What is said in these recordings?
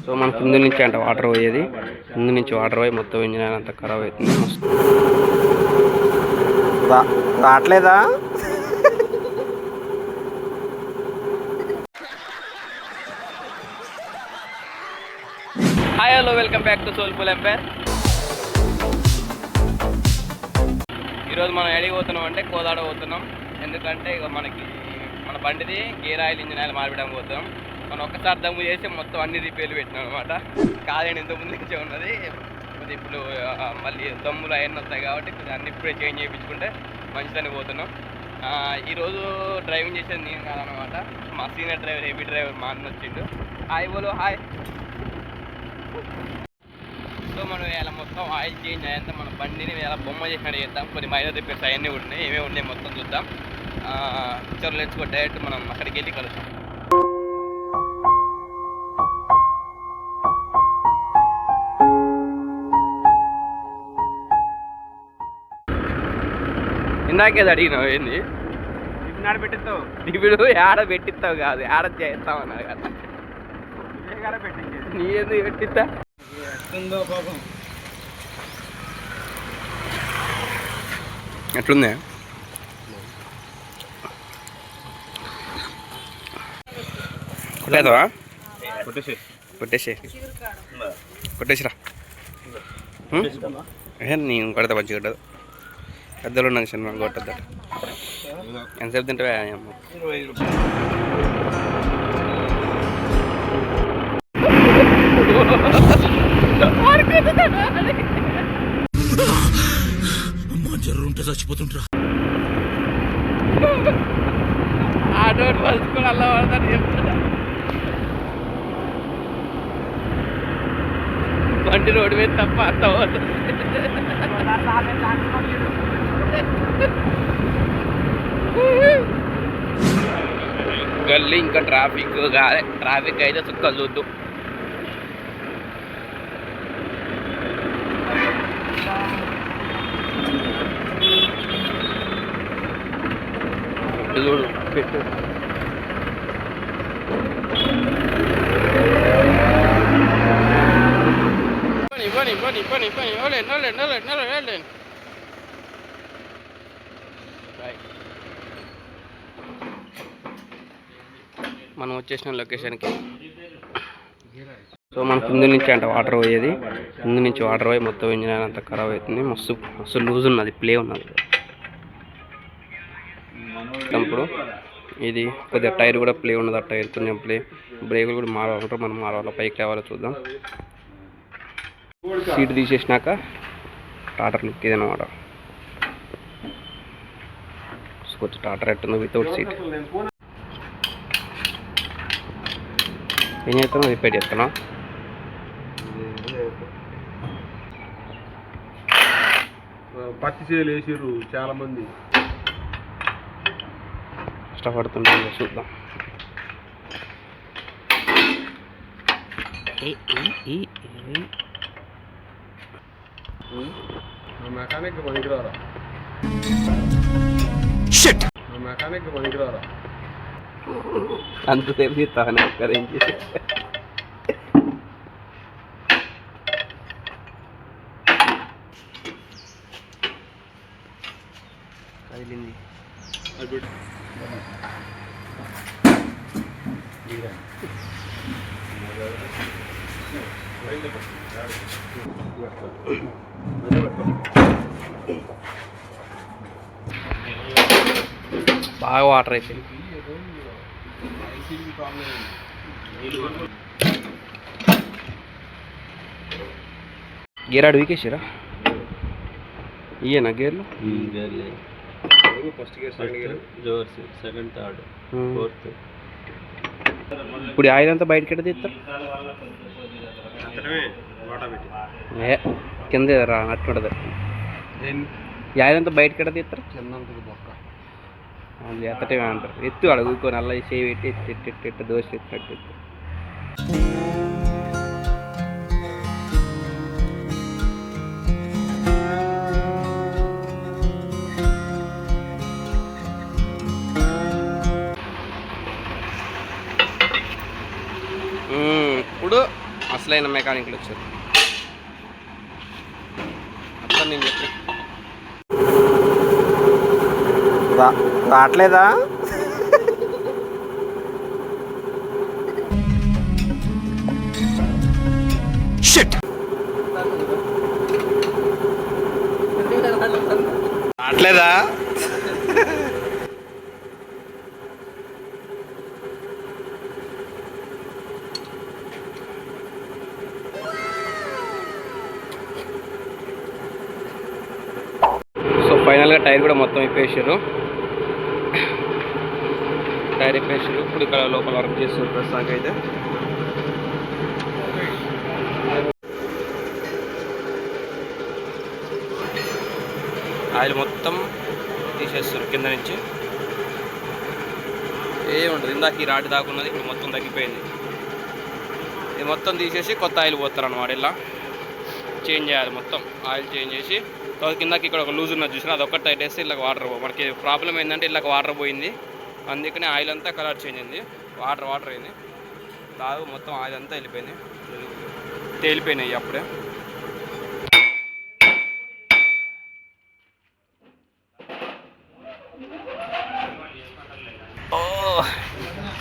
So మన కింద నుంచి అంట వాటర్ పోయేది, ముందు నుంచి వాటర్ పోయి మొత్తం ఇంజిన్ అంత ఖరాబ్ అవుతుంది. రావట్లేదా? Hi hello, welcome back to Soulful Empire. ఈరోజు మనం ఎడికి పోతున్నాం అంటే కోదాడ పోతున్నాం. ఎందుకంటే ఇక మన బండిది గేర్ ఆయిల్, ఇంజిన్ ఆయిల్ మార్చడానికి పోతున్నాం. మనం ఒక్కసారి దమ్ము చేసి మొత్తం అన్ని రిపేర్లు పెట్టినాం అనమాట. కాదండి, ఇంతకుముందు నుంచే ఉన్నది. ఇప్పుడు మళ్ళీ దమ్ములు అవన్నీ వస్తాయి కాబట్టి కొంచెం అన్ని ఇప్పుడే చేంజ్ చేయించుకుంటే మంచిదని పోతున్నాం. ఈరోజు డ్రైవింగ్ చేసేది నేను కాదనమాట, మా సీనియర్ డ్రైవర్, హెవీ డ్రైవర్ మా అన్న వచ్చిండు. హాయ్ బోలో హాయ్. సో మనం ఇలా మొత్తం ఆయిల్ చేంజ్ అయ్యేంత మన బండిని ఇలా బొమ్మ చేసినట్టు చేద్దాం. కొన్ని మైనర్ రిపేర్స్ అవన్నీ ఉన్నాయి, ఏమేమి ఉన్నాయి మొత్తం చూద్దాం. చలో లెట్స్ గో, డైరెక్ట్ మనం అక్కడికి వెళ్ళి కలుస్తాం. ఇందాకేది అడిగినావు ఏంది? ఇప్పుడు పెట్టిస్తావు, ఇప్పుడు ఏడ పెట్టిస్తావు కాదు, ఏడ చేస్తావు అన్నారు కదా. నీ ఎందుకు పెట్టిస్తా? పాపం ఎట్లుంది? కొట్టేదవా? కొట్టేసిరా. నేను కొడతా, మంచిగా కొట్టదు. పెద్దలు ఉన్నది సినిమా కొట్టద్దు. ఎంతసేపు తింటే జర్రుంటే చచ్చిపోతుంటా. ఆటో పలుచుకొని అలా పడతాను చెప్తున్నా. బండి రోడ్డు మీద తప్ప అంత గల్లీ ఇంకా ట్రాఫిక్ కాదే. ట్రాఫిక్ అయితే చుక్కలు చూద్దు. చూడు పెట్టు. మనం వచ్చేసిన లొకేషన్కి. సో మన కింద నుంచి అంట వాటర్ పోయేది, ముందు నుంచి వాటర్ పోయి మొత్తం ఇంజిన్ అంత ఖరాబ్ అవుతుంది. మస్తు లూజ్ ఉన్నది, ప్లే ఉన్నది. ఇప్పుడు ఇది కొద్దిగా టైర్ కూడా ప్లే ఉన్నది, ఆ టైర్ కొంచెం ప్లే. బ్రేకులు కూడా మారాలంటారు, మనం మారాలి. పైకి రావాలో చూద్దాం. సీట్ తీసేసినాక టాటర్ లుక్ ఇది అనమాట. కొంచెం టాటర్ ఎట్టుందో వితౌట్ సీట్. ఏం చేస్తున్నావు? రిపేర్ చేస్తున్నావు? పత్తి చేలు వేసారు చాలా మంది, కష్టపడుతుంటే చూద్దాం. మెకానిక్ పనికిరారా, మెకానిక్ పనికిరారా. అంతసేపు తీస్తాను ఒక్కరించి. కదిలింది. బాగా వాటర్ అయిపోయింది. గేర్ ఆడు వీకేసారా? ఇయేనా గేర్లు? First gear, second gear, reverse, second, third, fourth. ఇప్పుడు ఆయిల్ అంతా బయటకి ఎట్ట తీస్తారు? కింద రా అట్టుండదు. ఆయిల్ అంతా బయటకి ఎట్ట తీస్తారు? అది ఎత్తటే అంటారు. ఎత్తు అడుగుకొని అలా చేయి పెట్టి ఎత్తి ఎట్టు దోశ ఎత్తినట్టు ఎత్తు. అసలైన మెకానిక్లు వచ్చారు. అట్లా నేను చెప్పి రావట్లేదా? రావట్లేదా? సో ఫైనల్గా టైర్ కూడా మొత్తం ఇప్పేసారు. టైర్ ఇప్పేసారు. ఇప్పుడు ఇక్కడ లోపల వర్క్ చేస్తారు ప్రస్తుతానికి అయితే. ఆయిల్ మొత్తం తీసేస్తారు కింద నుంచి. ఏముంటుంది, ఇందాక ఈ రాడ్ దాకున్నది ఇప్పుడు మొత్తం తగ్గిపోయింది. ఇది మొత్తం తీసేసి కొత్త ఆయిల్ పోస్తారు అన్నమాట. ఇలా చేంజ్ చేయాలి, మొత్తం ఆయిల్ చేంజ్ చేసి తర్వాత కిందకి ఇక్కడ ఒక లూజ్ ఉన్నది చూసినా అది ఒక్కటి టైట్ వేస్తే ఇలా వాటర్ మనకి ప్రాబ్లం ఏంటంటే ఇలా వాటర్ పోయింది, అందుకనే ఆయిల్ అంతా కలర్ చేంజ్ అయింది, వాటర్ అయింది. దాదాపు మొత్తం ఆయిల్ అంతా వెళ్ళిపోయింది, తేలిపోయినాయి అప్పుడే.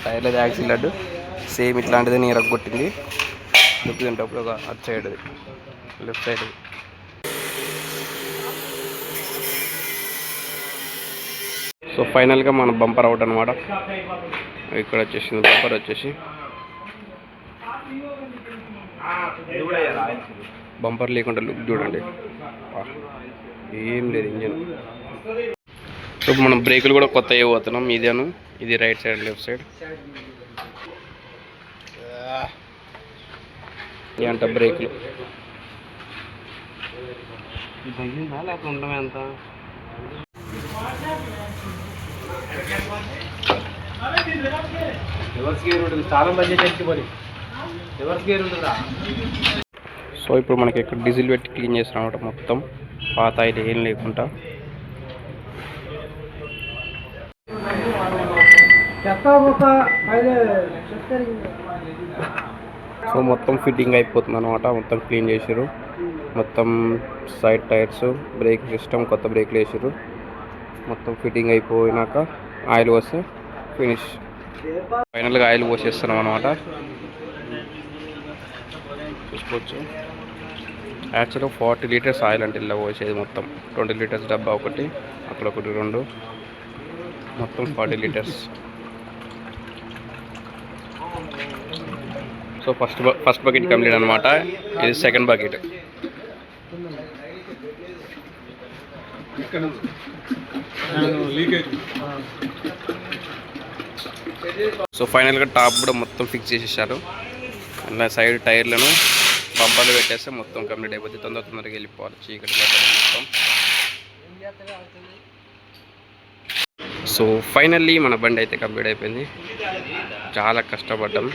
టైర్లో యాక్సిడెంట్ సేమ్ ఇట్లాంటిది నేను రగ్గొట్టింది. దుక్కుతుంటప్పుడు ఒక అటు సైడ్ లెఫ్ట్ సైడ్. సో ఫైనల్గా మన బంపర్ అవుట్ అనమాట. ఇక్కడ వచ్చేసింది బంపర్ వచ్చేసి. బంపర్ లేకుండా లుక్ చూడండి, ఏం లేదు ఇంజన్. సో మనం బ్రేకులు కూడా కొత్త పోతున్నాం. ఇదేను, ఇది రైట్ సైడ్ లెఫ్ట్ సైడ్ అంట బ్రేకులు. లేకపోతే ఉండమే అంత. సో ఇప్పుడు మనకి ఇక్కడ డీజిల్ పెట్టి క్లీన్ చేస్తాం అన్నమాట మొత్తం, పాత ఆయిల్ ఏం లేకుండా. సో మొత్తం ఫిట్టింగ్ అయిపోతుంది అనమాట. మొత్తం క్లీన్ చేసారు, మొత్తం సైడ్ టైర్స్, బ్రేక్ సిస్టమ్ కొత్త బ్రేక్లు వేసారు. మొత్తం ఫిట్టింగ్ అయిపోయినాక ఆయిల్ పోస్తే ఫినిష్. ఫైనల్గా ఆయిల్ పోసేస్తున్నాం అనమాట. చూసుకోవచ్చు, యాక్చువల్గా 40 లీటర్స్ ఆయిల్ అంటే ఇలా పోసేది. మొత్తం 20 లీటర్స్ డబ్బా ఒకటి, అక్కడ ఒకటి 2, మొత్తం 40 litres. So first bucket complete అనమాట. ఇది సెకండ్ బకెట్. సో ఫైనల్గా టాప్ కూడా మొత్తం ఫిక్స్ చేసేసారు. అలా సైడ్ టైర్లను బంపర్లు పెట్టేస్తే మొత్తం కంప్లీట్ అయిపోతుంది. తొందరగా వెళ్ళిపోవాలి, చీకటి మొత్తం. సో ఫైనల్లీ మన బండి అయితే కంప్లీట్ అయిపోయింది. చాలా కష్టపడ్డాం.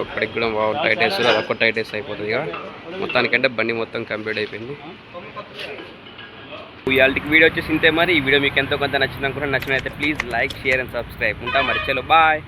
ఇప్పటికి కూడా టైట్ వేస్తారు, అది ఒక్క టైట్ వేస్తే అయిపోతుంది. ఇక మొత్తానికంటే బండి మొత్తం కంప్లీట్ అయిపోయింది. ఇవాళకి వీడియో వచ్చేసి ఇంతే. మరి ఈ వీడియో మీకు ఎంతో కొంత నచ్చింది అనుకుంటే, నచ్చినైతే please like, share and subscribe. ఉంటాం మరి, చలో బాయ్.